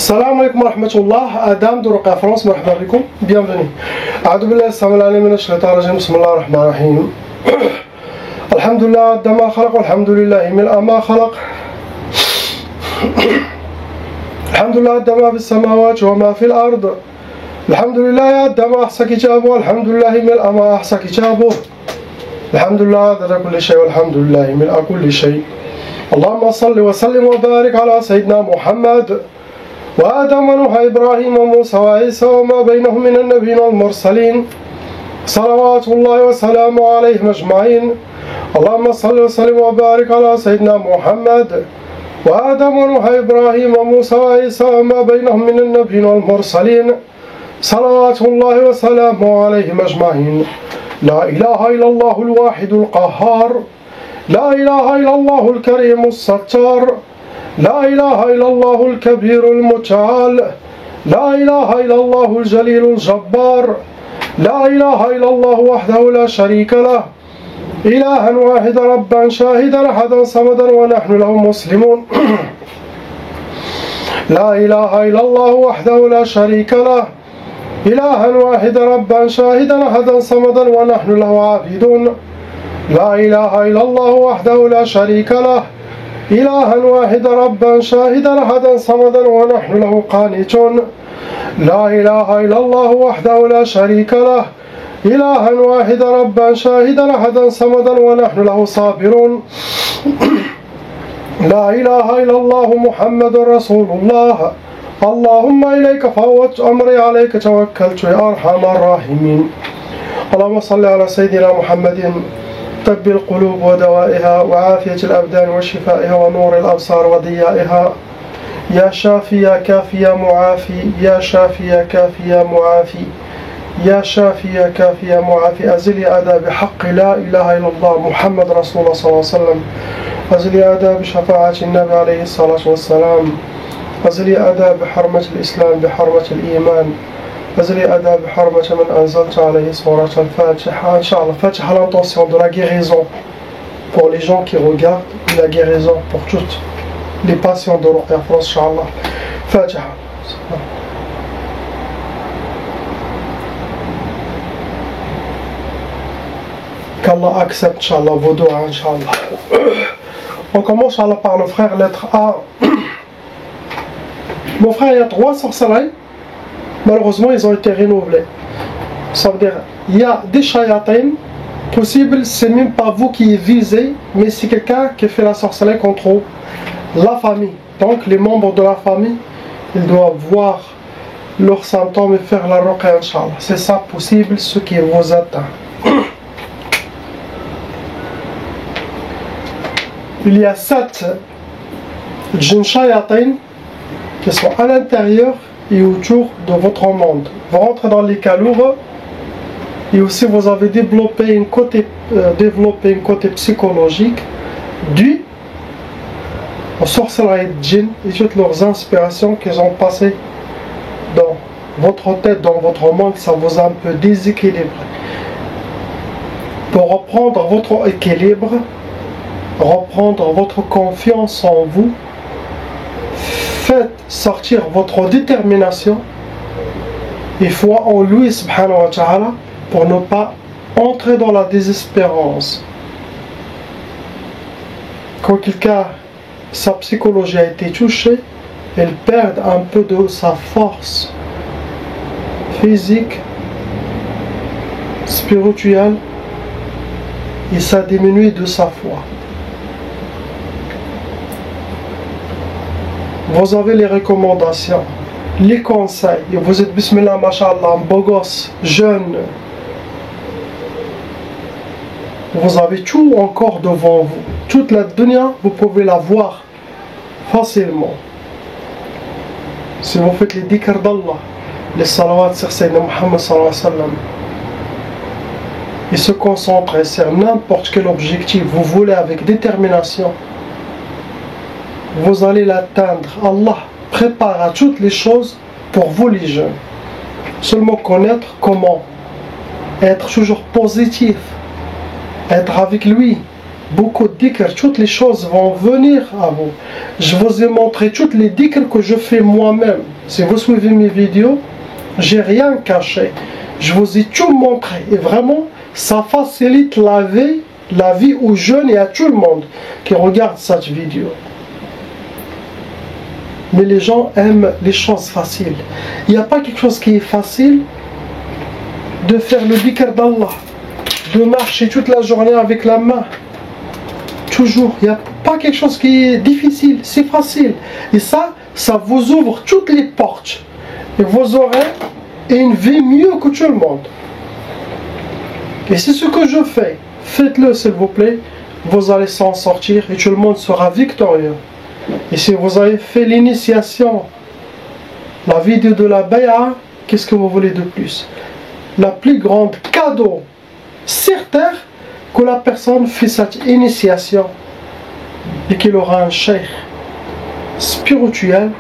السلام عليكم ورحمة الله. آدم درقة فرنسا، مرحبا بكم، bienvenue. أعوذ بالله السميع العليم من الشيطان الرجيم. بسم الله الرحمن الرحيم. الحمد لله عد ما خلق، والحمد لله ملء ما خلق. الحمد لله عد ما في السماوات وما في الأرض. الحمد لله عد ما أحصى كتابه، والحمد لله ملء ما أحصى كتابه. الحمد لله عدد كل شيء، والحمد لله ملء كل شيء. اللهم صل وسلم وبارك على سيدنا محمد وآدم ونوح إبراهيم وموسى وعيسى وما بينهم من النبيين والمرسلين، صلوات الله وسلامه عليهم أجمعين. اللهم صل وسلم وبارك على سيدنا محمد وآدم ونوح إبراهيم وموسى وعيسى وما بينهم من النبيين والمرسلين، صلوات الله وسلامه عليهم أجمعين. لا إله إلا الله الواحد القهار، لا إله إلا الله الكريم الستار، لا إله إلا الله الكبير المتعال، لا إله إلا الله الجليل الجبار، لا إله إلا الله وحده لا شريك له، إلها واحدا ربا شاهدا أحدا صمدا ونحن له مسلمون. لا إله إلا الله وحده لا شريك له، إلها واحدا ربا شاهدا أحدا صمدا ونحن له عابدون. لا إله إلا الله وحده لا شريك له، إلها واحدا ربا شاهدا أحدا صمدا ونحن له قانتون. لا إله إلا الله وحده لا شريك له، إلها واحدا ربا شاهدا أحدا صمدا ونحن له صابرون. لا إله إلا الله محمد رسول الله. اللهم إليك فوضت أمري، عليك توكلت يا أرحم الراحمين. اللهم صل على سيدنا محمد طب القلوب ودوائها وعافية الأبدان وشفائها ونور الأبصار وضيائها. يا شافي يا كافي يا معافي، يا شافي يا كافي يا معافي، يا شافي يا كافي يا معافي. أزل أدى بحق لا إله إلا الله محمد رسول الله صلى الله عليه وسلم. أزل أدى بشفاعة النبي عليه الصلاة والسلام. أزل أدى بحرمة الإسلام، بحرمة الإيمان. أزل أدى بحرمة من أنزلت عليه سورة الفاتحة. Inch'Allah, Fatiha, l'intention de la guérison pour les gens qui regardent, et la guérison pour toutes les patients de Ruqya France, Inch'Allah. Fatiha. Qu'Allah accepte, Inch'Allah, vos doigts, Inch'Allah. On commence, Inch'Allah, par le frère, lettre A. Mon frère, il y a 3 sorcelleries. Malheureusement, ils ont été renouvelés. Ça veut dire, il y a des shayatins possibles, c'est même pas vous qui est visé, mais c'est quelqu'un qui fait la sorcellerie contre la famille. Donc, les membres de la famille, ils doivent voir leurs symptômes et faire la ruqya, Inch'Allah. C'est ça possible, ce qui vous atteint. Il y a 7 djinn shayatins qui sont à l'intérieur et autour de votre monde. Vous rentrez dans les caloures et aussi vous avez développé un côté psychologique dû aux sorcelleries de djinn et toutes leurs inspirations qu'ils ont passées dans votre tête, dans votre monde. Ça vous a un peu déséquilibré. Pour reprendre votre équilibre, reprendre votre confiance en vous, faites sortir votre détermination et foi en lui subhanahu wa ta'ala pour ne pas entrer dans la désespérance. Quand quelqu'un, sa psychologie a été touchée, elle perd un peu de sa force physique, spirituelle, et ça diminue de sa foi. Vous avez les recommandations, les conseils, et vous êtes, bismillah, mashallah, un beau gosse, jeune. Vous avez tout encore devant vous. Toute la dunya, vous pouvez la voir facilement. Si vous faites les dhikr d'Allah, les salawats sur Sayyidina Muhammad sallallahu alayhi wa sallam, et se concentrer sur n'importe quel objectif vous voulez avec détermination, vous allez l'atteindre. Allah prépare toutes les choses pour vous les jeunes. Seulement connaître comment être toujours positif, être avec lui, beaucoup de dhikr, toutes les choses vont venir à vous. Je vous ai montré toutes les dhikr que je fais moi-même. Si vous suivez mes vidéos, j'ai rien caché. Je vous ai tout montré. Et vraiment, ça facilite la vie aux jeunes et à tout le monde qui regarde cette vidéo. Mais les gens aiment les choses faciles. Il n'y a pas quelque chose qui est facile de faire le dhikr d'Allah, de marcher toute la journée avec la main. Toujours, il n'y a pas quelque chose qui est difficile, c'est facile. Et ça vous ouvre toutes les portes. Et vous aurez une vie mieux que tout le monde. Et c'est ce que je fais. Faites-le s'il vous plaît. Vous allez s'en sortir et tout le monde sera victorieux. Et si vous avez fait l'initiation, la vidéo de la bay'a, qu'est-ce que vous voulez de plus? La plus grande cadeau sur terre, que la personne fait cette initiation et qu'il aura un cheikh spirituel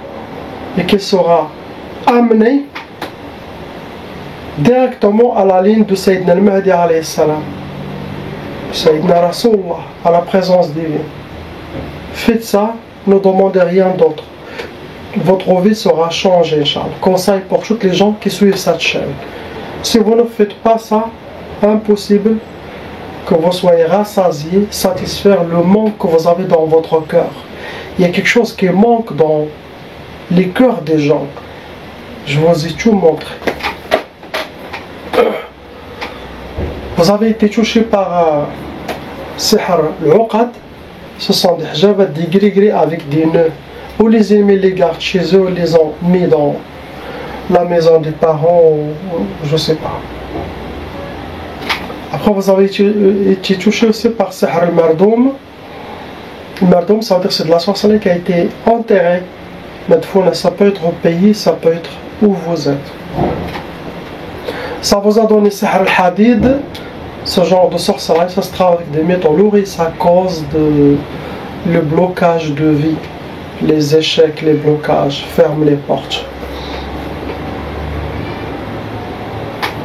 et qu'il sera amené directement à la ligne de Sayyidina al-Mahdi alayhi salam, Sayyidina Rasulullah, à la présence divine. Faites ça, ne demandez rien d'autre. Votre vie sera changée, Inch'Allah. Conseil pour toutes les gens qui suivent cette chaîne. Si vous ne faites pas ça, impossible que vous soyez rassasié, satisfaire le manque que vous avez dans votre cœur. Il y a quelque chose qui manque dans les cœurs des gens. Je vous ai tout montré. Vous avez été touché par sihr al-uqad. Ce sont des hijabs, des gris-gris avec des nœuds. Ou les ennemis les gardent chez eux, les ont mis dans la maison des parents, ou je ne sais pas. Après, vous avez été touché aussi par sihr al-mardoum. Le mardoum, ça veut dire que c'est de la sorcellerie qui a été enterrée. Madfouna, ça peut être au pays, ça peut être où vous êtes. Ça vous a donné sihr al-hadid. Ce genre de sorcellerie, ça se travaille avec des métaux lourds et ça cause le blocage de vie. Les échecs, les blocages, ferme les portes.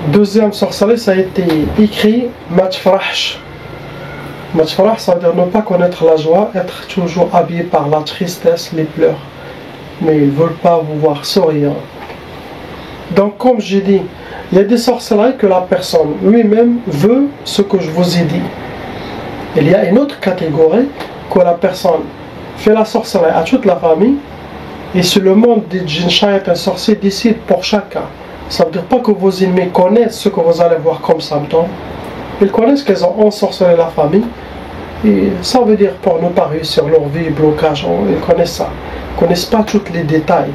Deuxième sorcellerie, ça a été écrit Matfrahsh. Matfrah, ça veut dire ne pas connaître la joie, être toujours habillé par la tristesse, les pleurs. Mais ils ne veulent pas vous voir souriant. Donc, comme j'ai dit, il y a des sorcelleries que la personne lui-même veut ce que je vous ai dit. Il y a une autre catégorie que la personne fait la sorcellerie à toute la famille et c'est le monde des djinns shayatins sorciers décide pour chacun. Ça ne veut dire pas que vos ennemis connaissent ce que vous allez voir comme symptômes. Ils connaissent qu'ils ont ensorcelé la famille et ça veut dire pour ne pas réussir leur vie, blocage, ils connaissent ça. Ils ne connaissent pas tous les détails.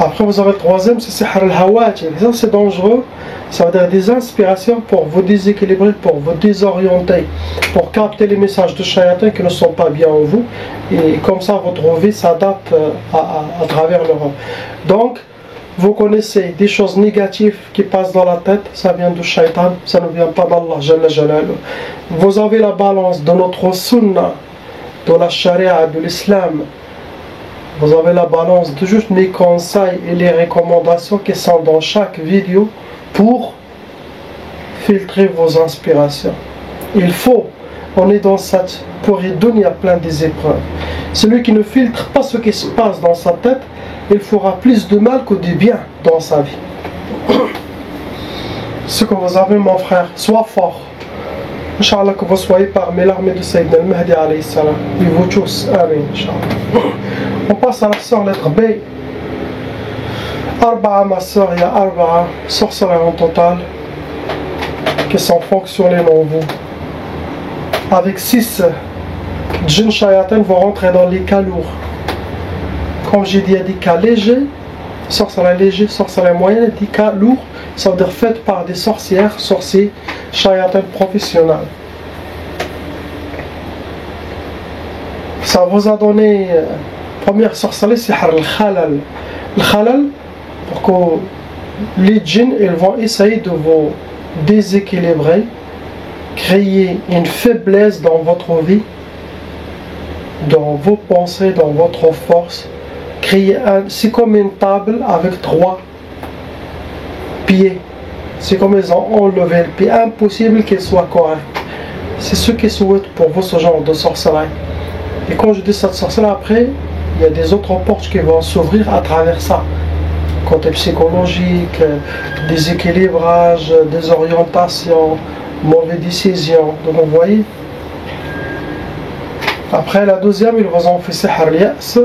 Après, vous avez le troisième, c'est sihr al-hawati. Ça, c'est dangereux. Ça veut dire des inspirations pour vous déséquilibrer, pour vous désorienter, pour capter les messages de shayatins qui ne sont pas bien en vous. Et comme ça, votre vie s'adapte à travers l'Europe. Donc, vous connaissez des choses négatives qui passent dans la tête, ça vient du shaytan, ça ne vient pas d'Allah, Jalla Jalaluh. Vous avez la balance de notre sunnah, de la charia, de l'islam. Vous avez la balance de juste mes conseils et les recommandations qui sont dans chaque vidéo pour filtrer vos inspirations. Il faut, on est dans cette pourrie dunya plein des épreuves. Celui qui ne filtre pas ce qui se passe dans sa tête, il fera plus de mal que de bien dans sa vie. Ce que vous avez, mon frère, sois fort. Inch'Allah que vous soyez parmi l'armée de Sayyidina al-Mahdi alayhi salam. Et vous tous, amen, Inch'Allah. On passe à la sœur lettre B. Arba'a, ma sœur, il y a Arba'a, sorcelleries en total, qui sont fonctionnelles en vous. Avec 6 djinns shayatins vont rentrer dans les cas lourds. Comme j'ai dit, il y a des cas légers, sorcelleries légers, sorcelleries moyennes, et des cas lourds, ça veut dire faites par des sorcières, sorciers, shayatins professionnels. Ça vous a donné, première sorcellerie, c'est al-khalal. Le khalal, pour que les djinns ils vont essayer de vous déséquilibrer, créer une faiblesse dans votre vie, dans vos pensées, dans votre force, créer c'est comme une table avec 3 pieds C'est comme ils ont enlevé le pied, impossible qu'il soit correct. C'est ce qui souhaitent pour vous ce genre de sorcellerie. Et quand je dis cette sorcellerie, après, il y a des autres portes qui vont s'ouvrir à travers ça. Côté psychologique, déséquilibrage, désorientation, mauvaise décision. Donc vous voyez. Après la deuxième, ils vous ont fait sihr lias.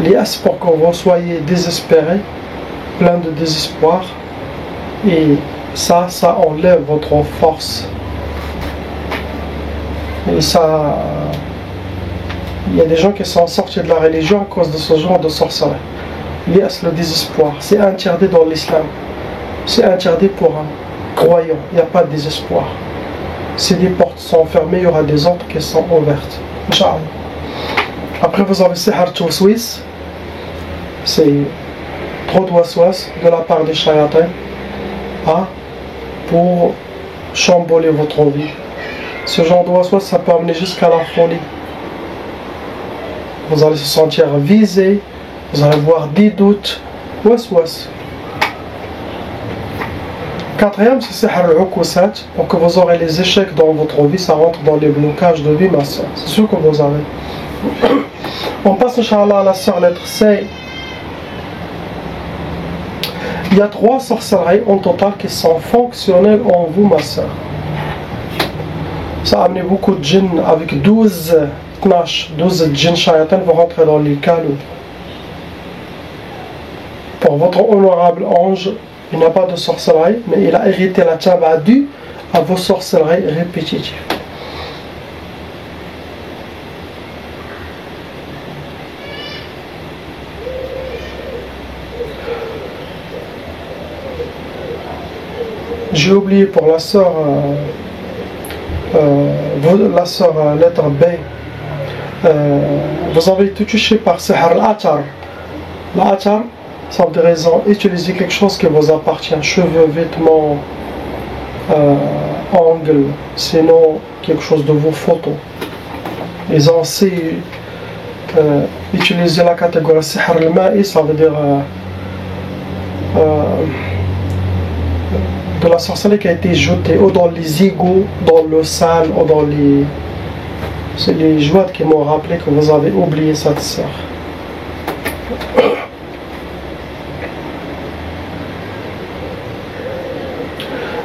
Lias pour que vous soyez désespéré, plein de désespoir. Et ça enlève votre force. Et ça, il y a des gens qui sont sortis de la religion à cause de ce genre de sorcellerie. Lias, le désespoir, c'est interdit dans l'islam. C'est interdit pour un croyant. Il n'y a pas de désespoir. Si des portes sont fermées, il y aura des autres qui sont ouvertes. Inch'Allah. Après, vous avez sihr Suisse. C'est trop de waswas de la part des shayatins pour chambouler votre vie. Ce genre de waswas, ça peut amener jusqu'à la folie. Vous allez se sentir visé, vous allez avoir des doutes. Waswas. Quatrième, c'est sihr al-ukusat. Donc que vous aurez les échecs dans votre vie, ça rentre dans les blocages de vie, ma soeur. C'est sûr que vous avez. On passe, Inch'Allah, à la sœur lettre C. Il y a 3 sorcelleries en total qui sont fonctionnelles en vous, ma soeur. Ça a amené beaucoup de djinns avec 12 djinns shayatans vont rentrer dans les calous. Pour votre honorable ange, il n'a pas de sorcellerie, mais il a hérité la tchaba due à vos sorcelleries répétitives. J'ai oublié pour la sœur lettre B. Vous avez été touché par sihr al-atar. L'atar, ça veut dire utiliser quelque chose qui vous appartient, cheveux, vêtements, ongles, sinon quelque chose de vos photos. Ils ont aussi utilisé la catégorie sihr al-ma'i, ça veut dire de la sorcellerie qui a été jetée ou dans les égouts, dans le sale, ou dans les... C'est les joies qui m'ont rappelé que vous avez oublié cette sœur.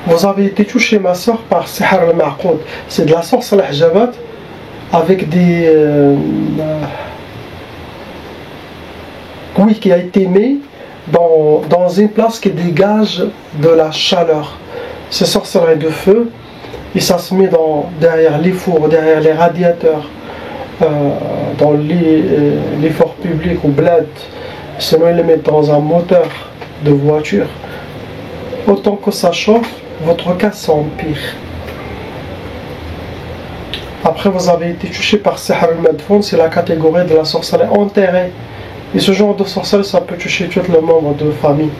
Vous avez été touché, ma soeur, par sihr al-ma'qoud. C'est de la sorcellerie hijabat avec des... qui a été mis dans une place qui dégage de la chaleur. C'est sorcellerie de feu, et ça se met derrière les fours, derrière les radiateurs, dans les forts publics ou bled. Sinon ils les mettent dans un moteur de voiture. Autant que ça chauffe, votre cas s'empire. Après, vous avez été touché par sihr al-madfoun, c'est la catégorie de la sorcellerie enterrée. Et ce genre de sorcellerie, ça peut toucher tous les membres de famille.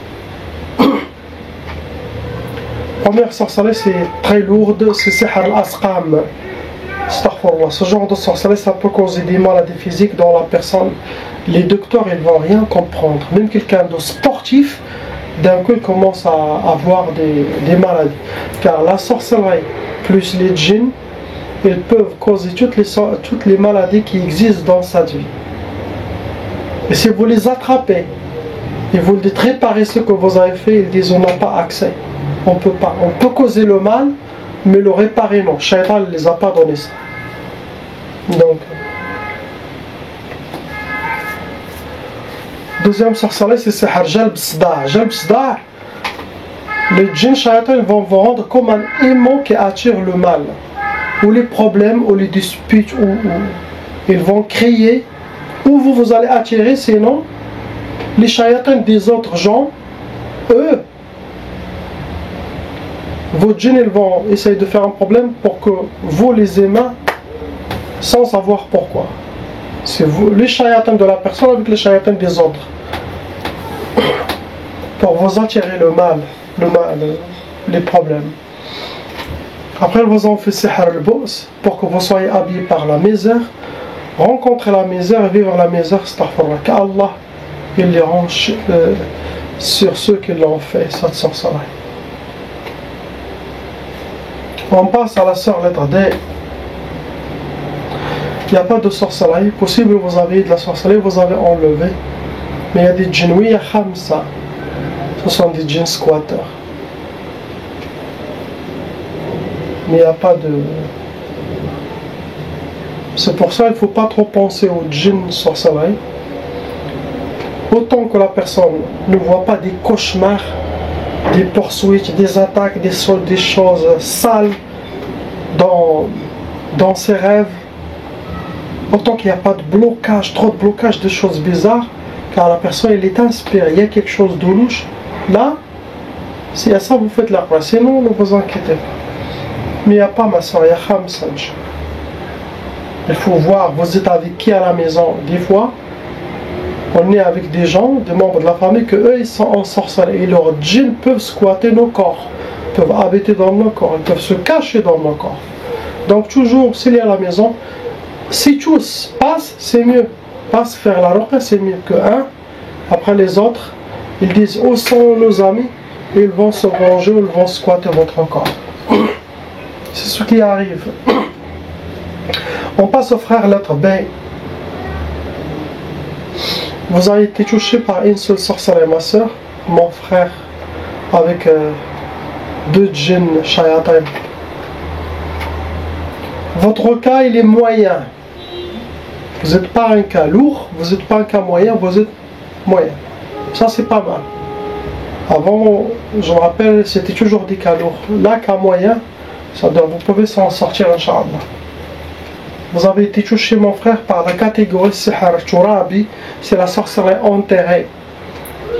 Première sorcellerie, c'est très lourde, c'est sihr al-asqam. Astaghfirullah. Ce genre de sorcellerie, ça peut causer des maladies physiques dans la personne. Les docteurs, ils vont rien comprendre. Même quelqu'un de sportif, d'un coup, il commence à avoir des maladies. Car la sorcellerie, plus les djinns, ils peuvent causer toutes les maladies qui existent dans cette vie. Et si vous les attrapez et vous dites réparer ce que vous avez fait, ils disent on n'a pas accès. On peut pas. On peut causer le mal, mais le réparer non. Shaitan ne les a pas donné ça. Donc, deuxième sorcellerie, c'est sihr jalb sda'. Jalb sda', les djinns shaitan vont vous rendre comme un aimant qui attire le mal, ou les problèmes, ou les disputes, ou ils vont crier, ou vous allez attirer, sinon les shayatans des autres gens, eux, vos djinns, ils vont essayer de faire un problème pour que vous les aimez sans savoir pourquoi. C'est vous, les shayatans de la personne avec les shayatans des autres, pour vous attirer le mal, les problèmes. Après, ils vous ont fait sihr al-bous pour que vous soyez habillés par la misère, rencontrer la misère et vivre la misère, astaghfirullah, qu'Allah il les range sur ceux qui l'ont fait, cette sorcellerie. On passe à la sœur lettre D. Il n'y a pas de sorcellerie. Possible vous avez de la sorcellerie, vous avez enlevé. Mais il y a des djinouïa khamsa. Ce sont des djinns squatteurs. Mais il n'y a pas de... C'est pour ça qu'il ne faut pas trop penser aux djinns sorcellerie. Autant que la personne ne voit pas des cauchemars, des poursuites, des attaques, des choses sales dans ses rêves, autant qu'il n'y a pas de blocage, trop de blocage, de choses bizarres, car la personne elle est inspirée, il y a quelque chose de louche. Là, si à ça vous faites la croix, sinon ne vous inquiétez pas. Mais il n'y a pas, ma soeur, il y a khamsaj. Il faut voir, vous êtes avec qui à la maison. Des fois, on est avec des gens, des membres de la famille, que eux ils sont en sorcellerie. Et leurs djinns peuvent squatter nos corps, peuvent habiter dans nos corps, ils peuvent se cacher dans nos corps. Donc toujours, s'il est à la maison, si tous passent, c'est mieux. Passe faire la ruqya, c'est mieux que un. Après les autres, ils disent où sont nos amis, et ils vont se venger, ils vont squatter votre corps. C'est ce qui arrive. On passe au frère lettre B. Vous avez été touché par une seule sorcellerie, ma soeur, mon frère, avec 2 djinns shayatin. Votre cas, il est moyen. Vous n'êtes pas un cas lourd, vous n'êtes pas un cas moyen, vous êtes moyen. Ça, c'est pas mal. Avant, je me rappelle, c'était toujours des cas lourds. Là, cas moyen, ça doit, vous pouvez s'en sortir, Inch'Allah. Vous avez été touché, mon frère, par la catégorie Sihar Turabi, c'est la sorcellerie enterrée.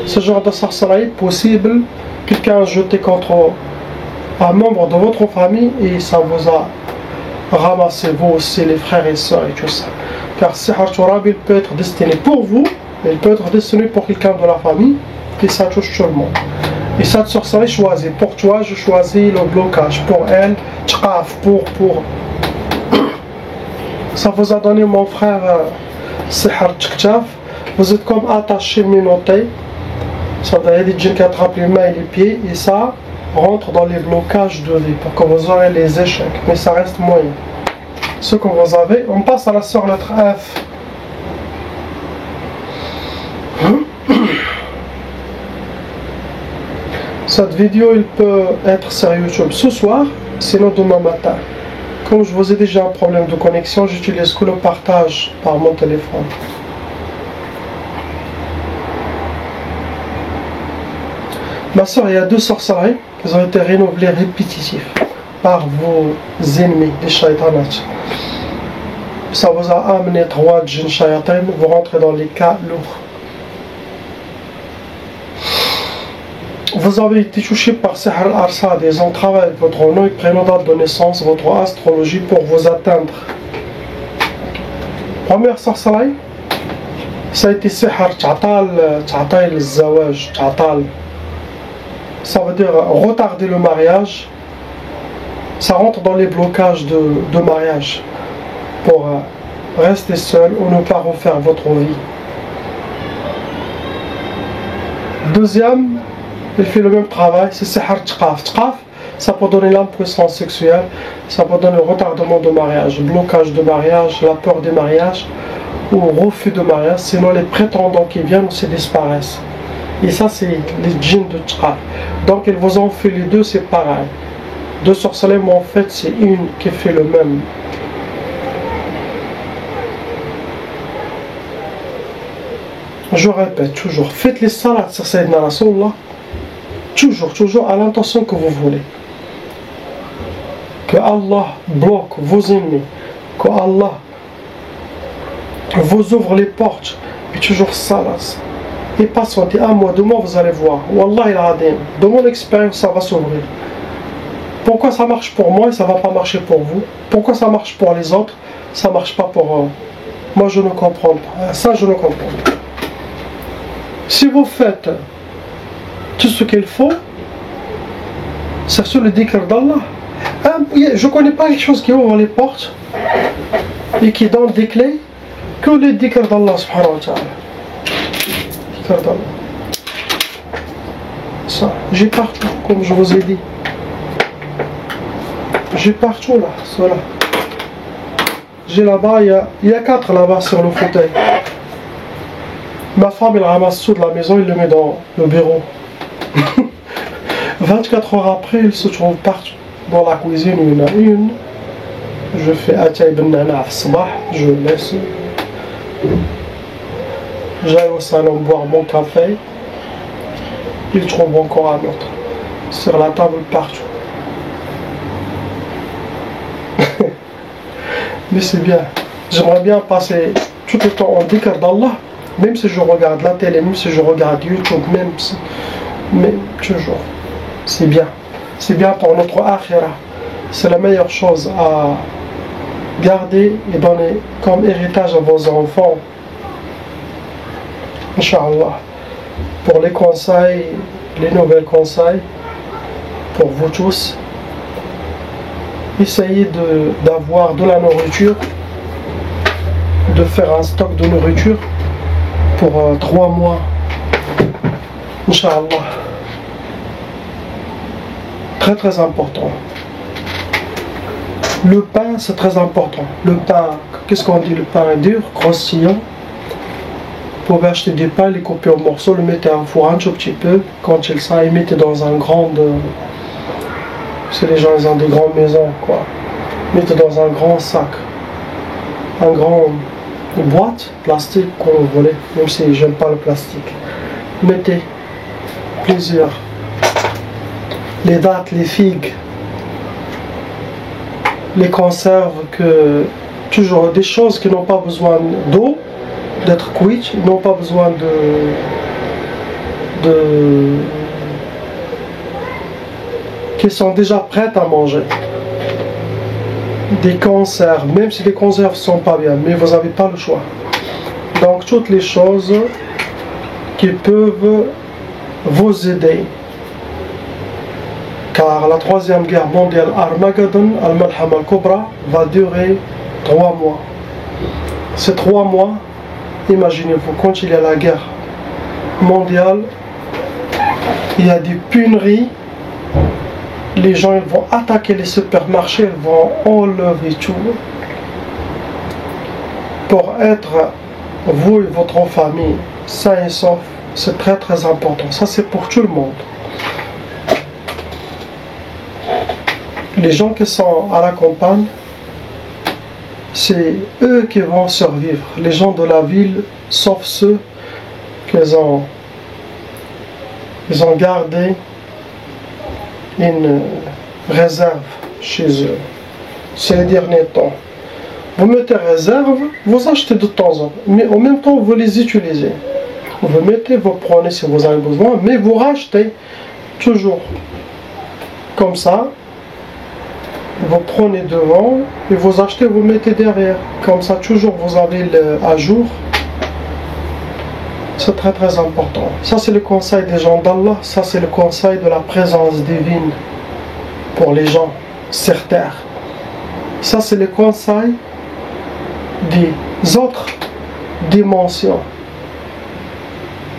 Ce genre de sorcellerie possible, quelqu'un a jeté contre un membre de votre famille et ça vous a ramassé, vous aussi, les frères et sœurs et tout ça. Car Sihar Turabi, il peut être destiné pour vous, il peut être destiné pour quelqu'un de la famille, et ça touche tout le monde. Et cette sorcellerie choisie, pour toi, je choisis le blocage, pour elle, tchaf, pour. Ça vous a donné, mon frère, Sihar Tchaf. Vous êtes comme attaché, menotté. Ça veut dire des djinns qui attrapent les mains et les pieds. Et ça rentre dans les blocages de vie pour que vous aurez les échecs. Mais ça reste moyen. Ce que vous avez, on passe à la sœur lettre F. Cette vidéo, il peut être sur YouTube ce soir, sinon demain matin. Comme je vous ai déjà un problème de connexion, j'utilise que le partage par mon téléphone. Ma soeur, il y a 2 sorcelleries qui ont été renouvelées répétitivement par vos ennemis, les shaytanats. Ça vous a amené 3 djinns shayatin, vous rentrez dans les cas lourds. Vous avez été touché par Sihr al-Arsad. Ils ont travaillé avec votre nom et prénom, date de naissance, votre astrologie pour vous atteindre. Première sorcellerie, ça a été Sihr Ta'tal al-Zawaj, Ta'tal. Ça veut dire retarder le mariage. Ça rentre dans les blocages de mariage pour rester seul ou ne pas refaire votre vie. Deuxième, il fait le même travail, c'est Sihar Tchaf. Tchaf, ça peut donner l'impuissance sexuelle, ça peut donner le retardement de mariage, blocage de mariage, la peur des mariages ou refus de mariage, sinon les prétendants qui viennent aussi disparaissent. Et ça, c'est les djinns de Tchaf. Donc, ils vous ont fait les deux, c'est pareil. 2 sorcelleries, mais en fait, c'est une qui fait le même. Je répète toujours, faites les salades sur Sayyidina Rasulullah. Toujours à l'intention que vous voulez. Que Allah bloque vos ennemis. Que Allah vous ouvre les portes. Et toujours salas. Et patientez 1 mois, 2 mois, vous allez voir. Wallah il adim. De mon expérience, ça va s'ouvrir. Pourquoi ça marche pour moi et ça ne va pas marcher pour vous? Pourquoi ça marche pour les autres, ça ne marche pas pour eux? Moi je ne comprends pas. Ça je ne comprends pas. Si vous faites tout ce qu'il faut, c'est sur le dhikr d'Allah. Je ne connais pas quelque chose qui ouvre les portes et qui donne des clés que le dhikr d'Allah subhanahu wa ta'ala. Dhikr d'Allah. Ça, j'ai partout, comme je vous ai dit. J'ai partout là, cela. J'ai là-bas, il y a 4 là-bas sur le fauteuil. Ma femme, elle ramasse tout de la maison, elle le met dans le bureau. 24 heures après, il se trouve partout. Dans la cuisine, il y en a une. Je fais atay ben nana al sabah, je laisse. J'aille au salon boire mon café. Il trouve encore un autre. Sur la table partout. Mais c'est bien. J'aimerais bien passer tout le temps en dhikr d'Allah. Même si je regarde la télé, même si je regarde YouTube, mais toujours. C'est bien. C'est bien pour notre akhira. C'est la meilleure chose à garder et donner comme héritage à vos enfants. Inch'Allah. Pour les conseils, les nouvelles conseils, pour vous tous, essayez d'avoir de la nourriture, de faire un stock de nourriture pour 3 mois. Inch'Allah. Très très important. Le pain, c'est très important. Le pain, qu'est-ce qu'on dit? Le pain dur, croustillant. Vous pouvez acheter du pain, les couper en morceaux, le mettez à un four un tout petit peu. Quand il sera, mettez dans un grand... Si les gens ils ont des grandes maisons, quoi. Mettez dans un grand sac. Un grand... Une boîte plastique, comme vous voulez. Même si j'aime pas le plastique. Mettez plusieurs. Les dattes, les figues. Les conserves, toujours des choses qui n'ont pas besoin d'eau, d'être cuites, n'ont pas besoin qui sont déjà prêtes à manger. Des conserves, même si les conserves ne sont pas bien, mais vous n'avez pas le choix. Donc toutes les choses qui peuvent vous aider. Car la 3e guerre mondiale, Armageddon, Al-Malhama Al-Kubra, va durer 3 mois. Ces 3 mois, imaginez-vous, quand il y a la guerre mondiale, il y a des pénuries, les gens ils vont attaquer les supermarchés, ils vont enlever tout pour être, vous et votre famille, sains et saufs. C'est très très important. Ça c'est pour tout le monde. Les gens qui sont à la campagne, c'est eux qui vont survivre. Les gens de la ville, sauf ceux qu'ils ont gardé une réserve chez eux. C'est les derniers temps. Vous mettez réserve, vous achetez de temps en temps, mais en même temps vous les utilisez. Vous mettez, vous prenez si vous avez besoin, mais vous rachetez toujours. Comme ça, vous prenez devant et vous achetez, vous mettez derrière. Comme ça, toujours vous avez à jour. C'est très très important. Ça c'est le conseil des gens d'Allah. Ça c'est le conseil de la présence divine pour les gens sur terre. Ça c'est le conseil des autres dimensions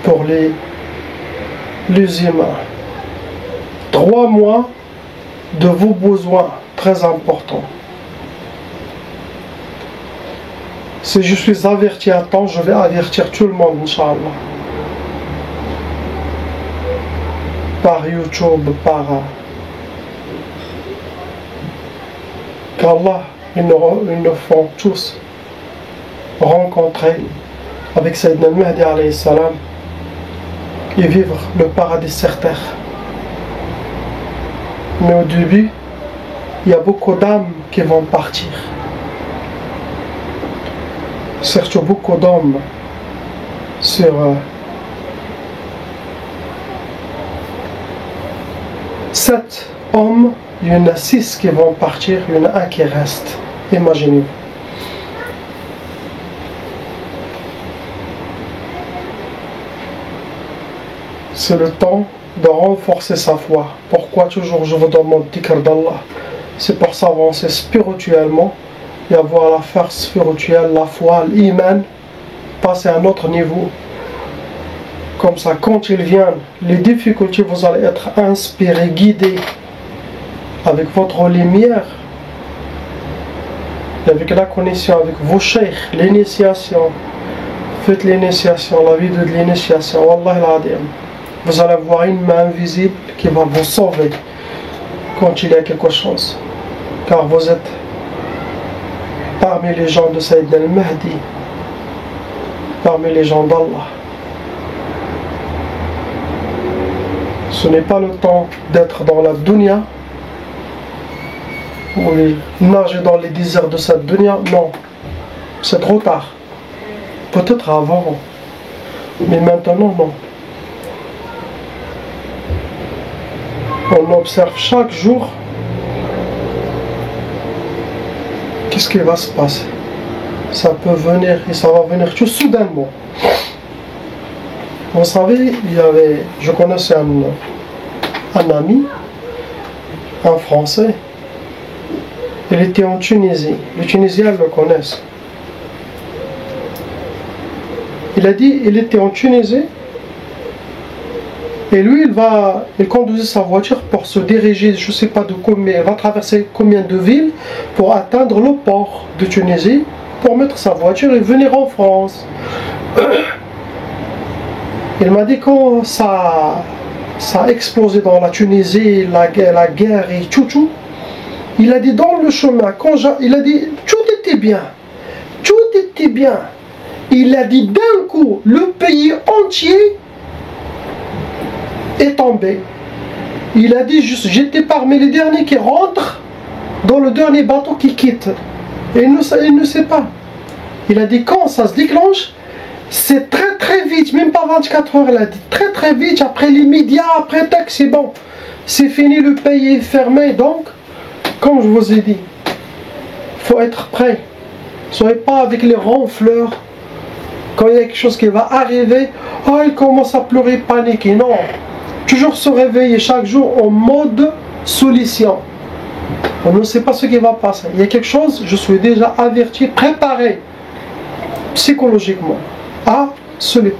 pour les humains. 3 mois de vos besoins. Très important. Si je suis averti à temps, je vais avertir tout le monde, Inch'Allah. Par YouTube, qu'Allah, ils nous font tous rencontrer avec Sayyidina al-Mahdi alayhi salam et vivre le paradis sur terre. Mais au début, il y a beaucoup d'âmes qui vont partir. Surtout beaucoup d'hommes sur 7 hommes, il y en a 6 qui vont partir, il y en a un qui reste. Imaginez-vous. C'est le temps de renforcer sa foi. Pourquoi toujours je vous demande dhikr d'Allah? C'est pour s'avancer spirituellement et avoir la force spirituelle, la foi, l'iman, passer à un autre niveau. Comme ça, quand ils viennent, les difficultés, vous allez être inspiré, guidé avec votre lumière. avec la connexion avec vos cheikhs, l'initiation. Faites l'initiation, la vidéo de l'initiation. Wallah al-Adim. Vous allez voir une main invisible qui va vous sauver quand il y a quelque chose. Car vous êtes parmi les gens de Sayyid al-Mahdi, parmi les gens d'Allah. Ce n'est pas le temps d'être dans la dunya, ou nager dans les déserts de cette dunya. Non, c'est trop tard. Peut-être avant, mais maintenant non. On observe chaque jour qu'est-ce qui va se passer. Ça peut venir et ça va venir tout soudainement. Vous savez, je connaissais un ami, un Français. Il était en Tunisie. Les Tunisiens le connaissent. Il a dit, il était en Tunisie. Et lui, il conduisait sa voiture pour se diriger, je ne sais pas de combien, il va traverser combien de villes pour atteindre le port de Tunisie, pour mettre sa voiture et venir en France. Il m'a dit quand ça a explosé dans la Tunisie, la guerre et tout, il a dit dans le chemin, il a dit tout était bien, tout était bien. Il a dit d'un coup, le pays entier est tombé. Il a dit juste, j'étais parmi les derniers qui rentrent dans le dernier bateau qui quitte. Et il ne sait pas. Il a dit quand ça se déclenche, c'est très très vite, même pas 24 heures, il a dit très très vite, après les médias, après tac, c'est bon. C'est fini, le pays est fermé. Donc, comme je vous ai dit, il faut être prêt. Ne soyez pas avec les ronfleurs. Quand il y a quelque chose qui va arriver, oh, il commence à pleurer, paniquer. Non. Toujours se réveiller chaque jour en mode solution. On ne sait pas ce qui va passer. Il y a quelque chose, je suis déjà averti, préparé psychologiquement. Ah, il ne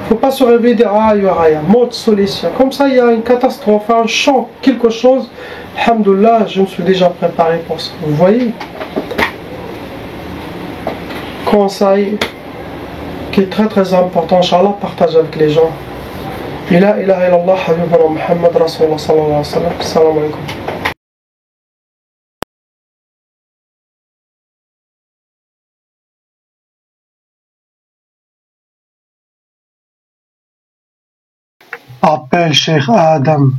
faut pas se réveiller et dire ah, il y aura rien. Mode solution. Comme ça, il y a une catastrophe, un choc, quelque chose. Alhamdoulilah, je me suis déjà préparé pour ça. Vous voyez? Conseil qui est très très important, Inch'Allah, partage avec les gens. La ilaha illallah, habibana Muhammad Rasulullah sallallahu alayhi wa sallam. Assalamu alaikum. Appelle Cheikh Adam.